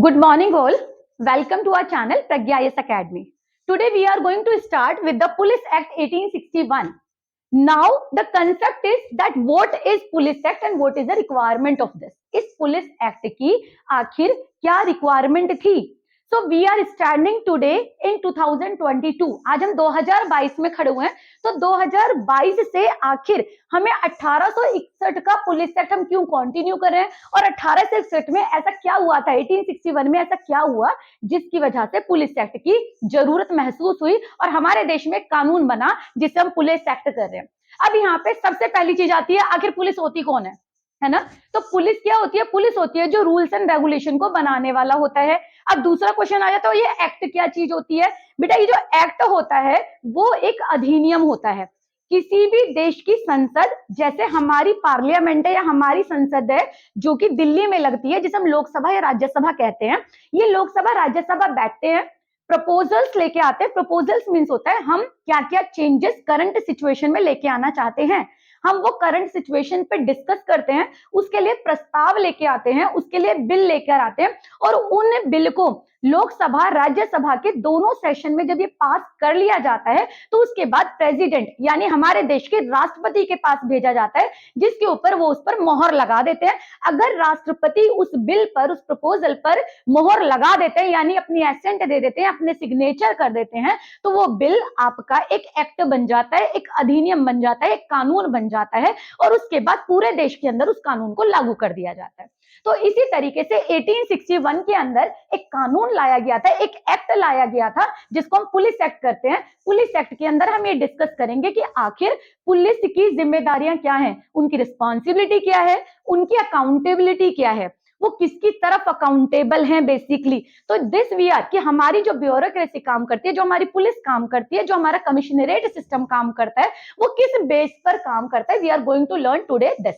Good morning all. Welcome to our channel Pragya IAS Academy. Today we are going to start with the Police Act 1861. Now the concept is that what is Police Act and what is the requirement of this. इस Police Act की आखिर क्या requirement थी? So we are standing today in 2022. आज हम 2022 में खड़े हुए हैं. तो 2022 से आखिर हमें 1861 का पुलिस एक्ट हम क्यों कंटिन्यू कर रहे हैं और 1861 में ऐसा क्या हुआ था, 1861 में ऐसा क्या हुआ जिसकी वजह से पुलिस एक्ट की जरूरत महसूस हुई और हमारे देश में कानून बना जिसे हम पुलिस एक्ट कर रहे हैं. अब यहाँ पे सबसे पहली चीज आती है, आखिर पुलिस होती कौन है ना? तो पुलिस क्या होती है? पुलिस होती है जो रूल्स एंड रेगुलेशन को बनाने वाला होता है. अब दूसरा क्वेश्चन आ जाता है, ये एक्ट क्या चीज होती है? बेटा ये जो एक्ट होता है वो एक अधिनियम होता है. किसी भी देश की संसद, जैसे हमारी पार्लियामेंट है या हमारी संसद है जो कि दिल्ली में लगती है, जिसे हम लोकसभा या राज्यसभा कहते हैं. ये लोकसभा राज्यसभा बैठते हैं, प्रपोजल्स लेके आते हैं. प्रपोजल्स मीन्स होता है हम क्या क्या चेंजेस करंट सिचुएशन में लेके आना चाहते हैं, हम वो करंट सिचुएशन पे डिस्कस करते हैं, उसके लिए प्रस्ताव लेके आते हैं, उसके लिए बिल लेकर आते हैं और उन बिल को लोकसभा राज्यसभा के दोनों सेशन में जब ये पास कर लिया जाता है तो उसके बाद प्रेसिडेंट यानी हमारे देश के राष्ट्रपति के पास भेजा जाता है, जिसके ऊपर वो उस पर मोहर लगा देते हैं. अगर राष्ट्रपति उस बिल पर, उस प्रपोजल पर मोहर लगा देते हैं यानी अपनी एसेंट दे देते हैं, अपने सिग्नेचर कर देते हैं, तो वो बिल आपका एक एक्ट बन जाता है, एक अधिनियम बन जाता है, एक कानून बन जाता है और उसके बाद पूरे देश के अंदर उस कानून को लागू कर दिया जाता है. तो इसी तरीके से 1861 के अंदर एक कानून लाया गया था, एक एक्ट लाया गया था जिसको हम पुलिस एक्ट करते हैं. पुलिस एक्ट के अंदर हम ये डिस्कस करेंगे कि आखिर पुलिस की जिम्मेदारियां क्या हैं, उनकी रिस्पॉन्सिबिलिटी क्या है, उनकी अकाउंटेबिलिटी क्या है, वो किसकी तरफ अकाउंटेबल हैं बेसिकली. तो दिस वी आर कि हमारी जो ब्यूरोक्रेसी काम करती है, जो हमारी पुलिस काम करती है, जो हमारा कमिश्नरेट सिस्टम काम करता है, वो किस बेस पर काम करता है. We are going to learn today this.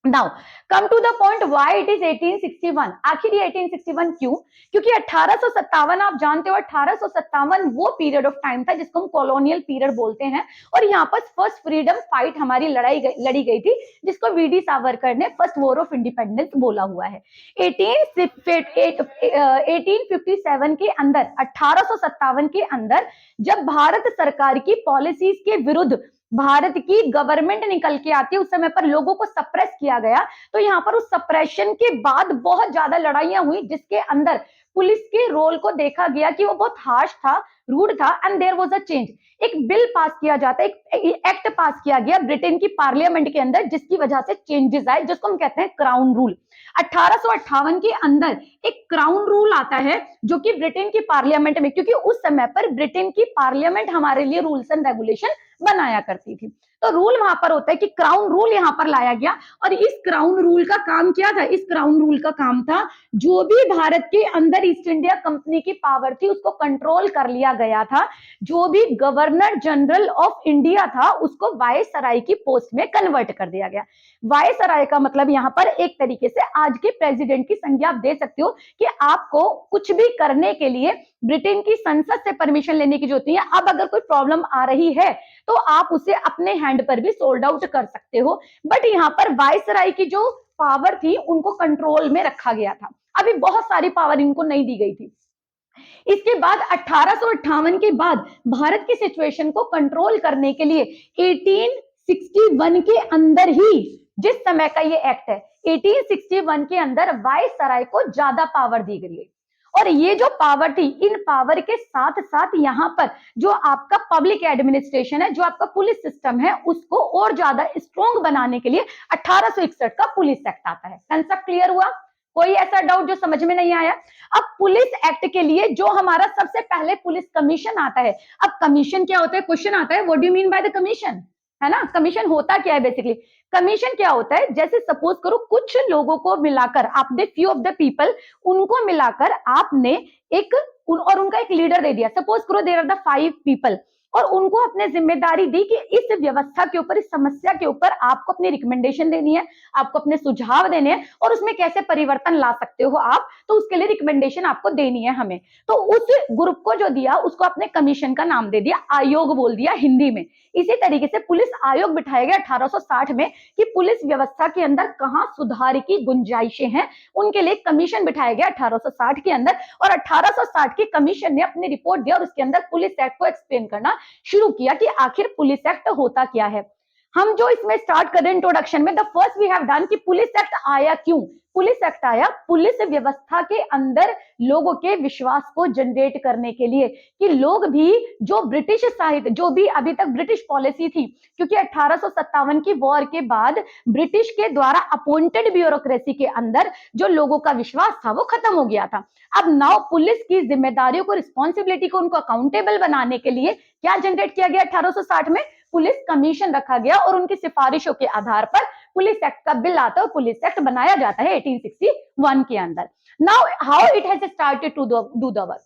Now, come to the point why it is 1861. आखिर ये 1861 क्यों? क्योंकि 1857 आप जानते हो, 1857 वो पीरियड ऑफ टाइम था जिसको हम कॉलोनियल पीरियड बोलते हैं और यहाँ पर फर्स्ट फ्रीडम फाइट हमारी लड़ी गई थी, जिसको वीडी सावरकर ने फर्स्ट वॉर ऑफ इंडिपेंडेंस बोला हुआ है. 1857 के अंदर, 1857 के अंदर जब भारत सरकार की पॉलिसीज के विरुद्ध भारत की गवर्नमेंट निकल के आती है, उस समय पर लोगों को सप्रेस किया गया. तो यहाँ पर उस सप्रेशन के बाद बहुत ज्यादा लड़ाइयां हुई जिसके अंदर पुलिस के रोल को देखा गया कि वो बहुत हार्श था, रूड था and there was a change. एक बिल पास किया जाता है, एक एक्ट पास किया गया ब्रिटेन की पार्लियामेंट के अंदर, जिसकी वजह से चेंजेस आए, जिसको हम कहते हैं क्राउन रूल. 1858 के अंदर एक क्राउन रूल आता है जो कि ब्रिटेन की पार्लियामेंट में, क्योंकि उस समय पर ब्रिटेन की पार्लियामेंट हमारे लिए रूल्स एंड रेगुलेशन बनाया करती थी, तो रूल वहां पर होता है कि क्राउन रूल यहां पर लाया गया. और इस क्राउन रूल का काम क्या था? इस क्राउन रूल का काम था जो भी भारत के अंदर ईस्ट इंडिया कंपनी की पावर थी उसको कंट्रोल कर लिया गया था. जो भी गवर्नर जनरल ऑफ इंडिया था उसको वायसराय की पोस्ट में कन्वर्ट कर दिया गया. वायसराय का मतलब यहां पर एक तरीके से आज के प्रेसिडेंट की संज्ञा आप दे सकते हो कि आपको कुछ भी करने के लिए ब्रिटेन की संसद से परमिशन लेने की जरूरत नहीं है. अब अगर कोई प्रॉब्लम आ रही है तो आप उसे अपने हैंड पर भी सोल्ड आउट कर सकते हो. बट यहाँ पर वायसराय की जो पावर थी उनको कंट्रोल में रखा गया था. अभी बहुत सारी पावर इनको नहीं दी गई थी. इसके बाद 1858 के बाद भारत की सिचुएशन को कंट्रोल करने के लिए 1861 के अंदर ही, जिस समय का ये एक्ट है, 1861 के अंदर वायसराय को ज्यादा पावर दी गई है. और ये जो पावर थी, इन पावर के साथ साथ यहाँ पर जो आपका पब्लिक एडमिनिस्ट्रेशन है, जो आपका पुलिस सिस्टम है, उसको और ज्यादा स्ट्रॉन्ग बनाने के लिए 1861 का पुलिस एक्ट आता है. कंसेप्ट क्लियर हुआ? कोई ऐसा डाउट जो समझ में नहीं आया? अब पुलिस एक्ट के लिए जो हमारा सबसे पहले पुलिस कमीशन आता है. अब कमीशन क्या होता है? क्वेश्चन आता है, what do you mean by the commission, है ना? कमीशन होता क्या है बेसिकली? कमीशन क्या होता है? जैसे सपोज करो कुछ लोगों को मिलाकर आपने, फ्यू ऑफ द पीपल, उनको मिलाकर आपने एक और उनका एक लीडर दे दिया. सपोज करो देयर आर द 5 पीपल और उनको अपने जिम्मेदारी दी कि इस व्यवस्था के ऊपर, इस समस्या के ऊपर आपको अपनी रिकमेंडेशन देनी है, आपको अपने सुझाव देने हैं और उसमें कैसे परिवर्तन ला सकते हो आप, तो उसके लिए रिकमेंडेशन आपको देनी है हमें। तो उस ग्रुप को जो दिया उसको अपने कमीशन का नाम दे दिया, आयोग बोल दिया हिंदी में। इसी तरीके से पुलिस आयोग बिठाया गया 1860 में कि पुलिस व्यवस्था के अंदर कहां सुधार की गुंजाइशें हैं, उनके लिए कमीशन बिठाया गया 1860 के अंदर। और 1860 की कमीशन ने अपनी रिपोर्ट दिया और उसके अंदर पुलिस एक्ट को एक्सप्लेन करना शुरू किया कि आखिर पुलिस एक्ट होता क्या है। हम जो इसमें स्टार्ट कर रहे हैं इंट्रोडक्शन में, the first we have done कि पुलिस एक्ट आया क्यों। पुलिस एक्ट आया पुलिस व्यवस्था के अंदर लोगों के विश्वास को जनरेट करने के लिए, कि लोग भी जो ब्रिटिश साहित्य, जो भी अभी तक ब्रिटिश पॉलिसी थी, क्योंकि 1857 की वॉर के बाद ब्रिटिश के द्वारा अपॉइंटेड ब्यूरोक्रेसी के अंदर जो लोगों का विश्वास था वो खत्म हो गया था। अब नाउ पुलिस की जिम्मेदारियों को, रिस्पॉन्सिबिलिटी को, उनको अकाउंटेबल बनाने के लिए क्या जनरेट किया गया 1860 में, पुलिस कमीशन रखा गया और उनकी सिफारिशों के आधार पर पुलिस एक्ट का बिल आता है और पुलिस एक्ट बनाया जाता है 1861 के अंदर। Now how it has started to do the work.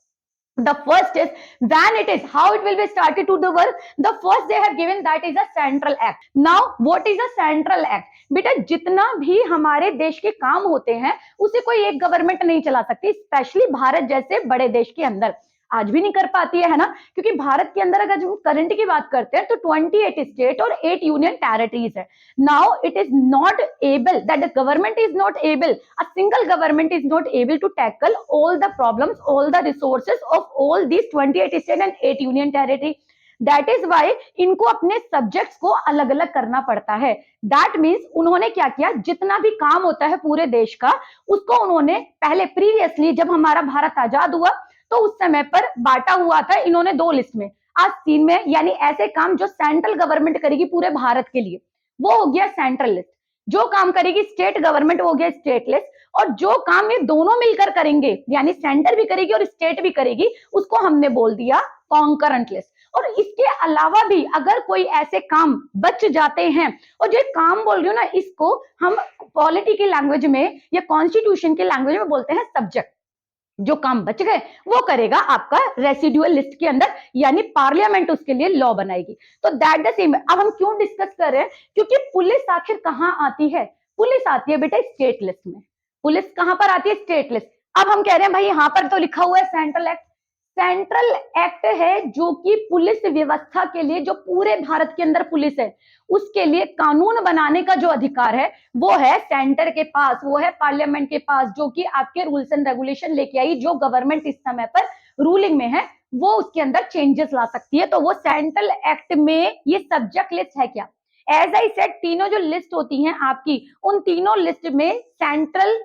The first is when it is, how it will be started to the work. The first they have given, that is a central act. Now what is a central act? बेटा जितना भी हमारे देश के काम होते हैं उसे कोई एक गवर्नमेंट नहीं चला सकती, स्पेशली भारत जैसे बड़े देश के अंदर आज भी नहीं कर पाती है ना, क्योंकि भारत के अंदर अगर हम करंट की बात करते हैं तो 28 स्टेट और 8 यूनियन टेरिटरीज है। Now it is not able, that the government is not able, a single government is not able to tackle all the problems, all the resources of all these 28 state and 8 union territory. That is why इनको अपने subjects को अलग अलग करना पड़ता है। That means उन्होंने क्या किया, जितना भी काम होता है पूरे देश का उसको उन्होंने पहले प्रीवियसली जब हमारा भारत आजाद हुआ तो उस समय पर बांटा हुआ था इन्होंने 2 लिस्ट में, आज 3 में, यानी ऐसे काम जो सेंट्रल गवर्नमेंट करेगी पूरे भारत के लिए वो हो गया सेंट्रल लिस्ट, जो काम करेगी स्टेट गवर्नमेंट वो हो गया स्टेट लिस्ट, और जो काम ये दोनों मिलकर करेंगे यानी सेंटर भी करेगी और स्टेट भी करेगी उसको हमने बोल दिया कॉन्करेंट लिस्ट। और इसके अलावा भी अगर कोई ऐसे काम बच जाते हैं, और जो काम बोल रही हूँ ना इसको हम पॉलिटी की लैंग्वेज में या कॉन्स्टिट्यूशन की लैंग्वेज में बोलते हैं सब्जेक्ट, जो काम बच गए वो करेगा आपका रेसिडुअल लिस्ट के अंदर, यानी पार्लियामेंट उसके लिए लॉ बनाएगी। तो दैट द सेम। अब हम क्यों डिस्कस कर रहे हैं, क्योंकि पुलिस आखिर कहां आती है, पुलिस आती है बेटा स्टेट लिस्ट में। पुलिस कहां पर आती है, स्टेट लिस्ट। अब हम कह रहे हैं भाई यहां पर तो लिखा हुआ है सेंट्रल एक्ट, सेंट्रल एक्ट है जो कि पुलिस व्यवस्था के लिए, जो पूरे भारत के अंदर पुलिस है उसके लिए कानून बनाने का जो अधिकार है वो है सेंटर के पास, वो है पार्लियामेंट के पास, जो कि आपके रूल्स एंड रेगुलेशन लेके आई, जो गवर्नमेंट इस समय पर रूलिंग में है वो उसके अंदर चेंजेस ला सकती है। तो वो सेंट्रल एक्ट में ये सब्जेक्ट लिस्ट है क्या, एज आई सेड तीनों जो लिस्ट होती हैं आपकी, उन तीनों लिस्ट में सेंट्रल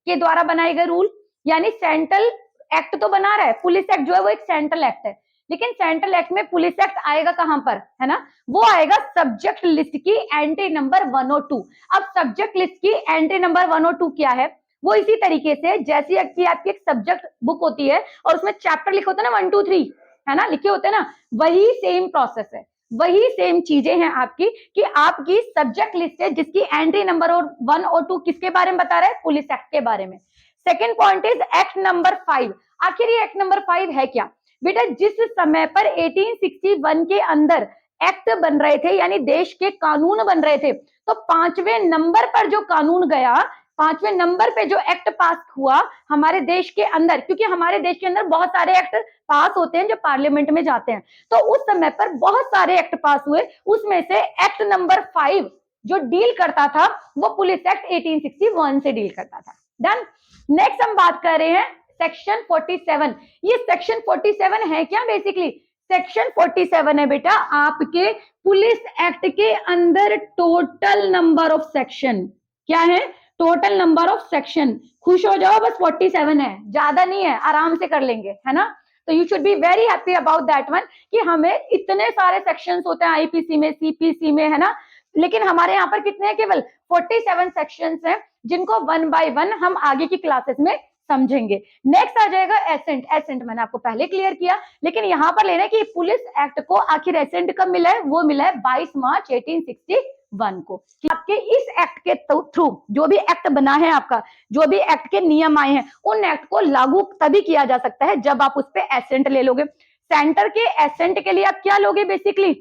के द्वारा बनाए गए रूल, यानी सेंट्रल एक्ट तो बना रहा है, पुलिस एक्ट जो है वो एक सेंट्रल एक्ट है, लेकिन सेंट्रल एक्ट में पुलिस एक्ट आएगा कहां पर, है ना, वो आएगा सब्जेक्ट लिस्ट की एंट्री नंबर 102। अब सब्जेक्ट लिस्ट की एंट्री नंबर 102 क्या है, वो इसी तरीके से जैसी कि आपकी एक सब्जेक्ट बुक होती है और उसमें चैप्टर लिखे होते हैं ना 1 2 3, है ना, लिखे होते हैं ना, वही सेम प्रोसेस है, वही सेम चीजें हैं आपकी, कि आपकी सब्जेक्ट लिस्ट है जिसकी एंट्री नंबर और 1 और 2 किसके बारे में बता रहा है, पुलिस एक्ट के बारे में। Second point is act number 5। आखिर ये एक्ट नंबर 5 है क्या बेटा, जिस समय पर 1861 के अंदर एक्ट बन रहे थे यानी देश के कानून बन रहे थे, तो 5वें नंबर पर जो कानून गया, 5वें नंबर पे जो एक्ट पास हुआ हमारे देश के अंदर, क्योंकि हमारे देश के अंदर बहुत सारे एक्ट पास होते हैं जो पार्लियामेंट में जाते हैं, तो उस समय पर बहुत सारे एक्ट पास हुए, उसमें से एक्ट नंबर 5 जो डील करता था वो पुलिस एक्ट 1861 से डील करता था। डन। नेक्स्ट हम बात कर रहे हैं सेक्शन 47। ये सेक्शन 47 है क्या, बेसिकली सेक्शन 47 है बेटा आपके पुलिस एक्ट के अंदर टोटल नंबर ऑफ सेक्शन, क्या है, टोटल नंबर ऑफ सेक्शन। खुश हो जाओ, बस 47 है, ज्यादा नहीं है, आराम से कर लेंगे, है ना। तो you should be very happy about that one, कि हमें इतने सारे सेक्शंस होते हैं आईपीसी में, सीपीसी में, है ना, लेकिन हमारे यहाँ पर कितने हैं, केवल 47 सेक्शंस हैं, जिनको 1 बाय 1 हम आगे की क्लासेस में समझेंगे। नेक्स्ट आ जाएगा एसेंट। एसेंट मैंने आपको पहले क्लियर किया, लेकिन यहाँ पर लेना कि पुलिस एक्ट को आखिर एसेंट कब मिला है, वो मिला है 22 मार्च 1861 को। आपके इस एक्ट के थ्रू जो भी एक्ट बना है आपका, जो भी एक्ट के नियम आए हैं, उन एक्ट को लागू तभी किया जा सकता है जब आप उस पर एसेंट ले लोगे। सेंटर के एसेंट के लिए आप क्या लोगे, बेसिकली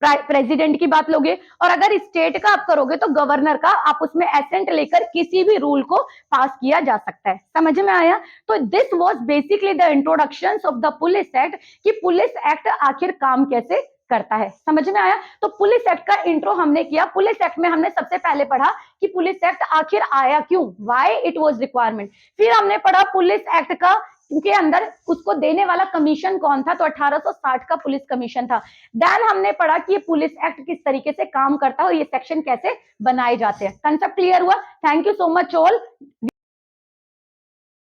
प्रेसिडेंट की बात लोगे, और अगर स्टेट का आप करोगे तो गवर्नर का, आप उसमें एसेंट लेकर किसी भी रूल को पास किया जा सकता है। समझ में आया? तो this was basically the introduction of the police act, कि पुलिस एक्ट आखिर काम कैसे करता है। समझ में आया? तो पुलिस एक्ट का इंट्रो हमने किया। पुलिस एक्ट में हमने सबसे पहले पढ़ा कि पुलिस एक्ट आखिर आया क्यों, व्हाई इट वाज रिक्वायरमेंट। फिर हमने पढ़ा पुलिस एक्ट का के अंदर उसको देने वाला कमीशन कौन था, तो 1860 का पुलिस कमीशन था। देन हमने पढ़ा कि ये पुलिस एक्ट किस तरीके से काम करता है और ये सेक्शन कैसे बनाए जाते हैं। कंसेप्ट क्लियर हुआ? Thank you so much all.